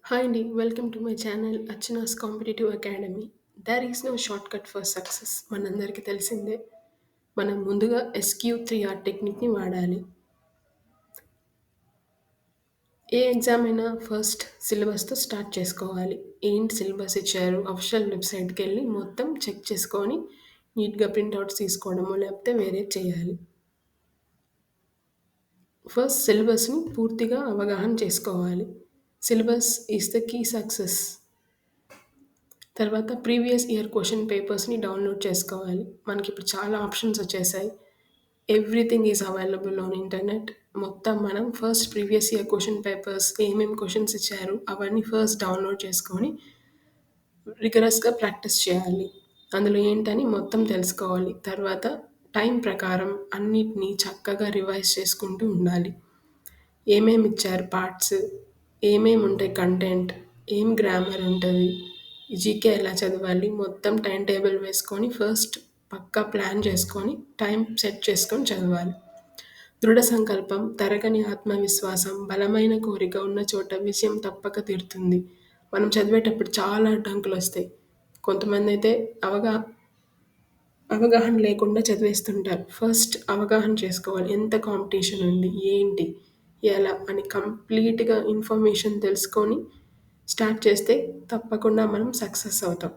Hi Andy, welcome to my channel Archana's competitive academy. There is no short cut for success. మనందరికీ తెలిసిందే. మనం ముందుగా SQ3R టెక్నిక్ని వాడాలి. ఏ ఎగ్జామ్ అయినా ఫస్ట్ సిలబస్తో స్టార్ట్ చేసుకోవాలి. ఏంటి సిలబస్ ఇచ్చారు, అఫీషియల్ వెబ్సైట్కి వెళ్ళి మొత్తం చెక్ చేసుకొని నీట్గా ప్రింట్అవుట్స్ తీసుకోవడమో లేకపోతే వేరే చేయాలి. ఫస్ట్ సిలబస్ని పూర్తిగా అవగాహన చేసుకోవాలి. Syllabus is the key success. తర్వాత ప్రీవియస్ ఇయర్ క్వెషన్ పేపర్స్‌ని డౌన్‌లోడ్ చేసుకోవాలి. మనకిప్పుడు చాలా ఆప్షన్స్ వచ్చేసాయి. Everything is available on internet. మొత్తం మనం first previous year question papers ఏమేం క్వెషన్స్ ఇచ్చారు అవన్నీ ఫస్ట్ డౌన్‌లోడ్ చేసుకొని రిగరస్‌గా ప్రాక్టీస్ చేయాలి. అందులో ఏంటని మొత్తం తెలుసుకోవాలి. తర్వాత టైం ప్రకారం అన్నిటిని చక్కగా రివైజ్ చేసుకుంటూ ఉండాలి. ఏమేమి ఇచ్చారు పార్ట్స్, ఏమేమి ఉంటాయి కంటెంట్, ఏం గ్రామర్ ఉంటుంది, జీకే ఎలా చదవాలి, మొత్తం టైం టేబుల్ వేసుకొని ఫస్ట్ పక్కా ప్లాన్ చేసుకొని టైం సెట్ చేసుకొని చదవాలి. దృఢ సంకల్పం, తరగని ఆత్మవిశ్వాసం, బలమైన కోరిక ఉన్న చోట విజయం తప్పక తీరుతుంది. మనం చదివేటప్పుడు చాలా అడ్డంకులు వస్తాయి. కొంతమంది అయితే అవగాహన లేకుండా చదివేస్తుంటారు. ఫస్ట్ అవగాహన చేసుకోవాలి. ఎంత కాంపిటీషన్ ఉంది? ఏంటి? ఎలా? అని కంప్లీట్‌గా ఇన్ఫర్మేషన్ తెలుసుకొని స్టార్ట్ చేస్తే తప్పకుండా మనం సక్సెస్ అవుతాం.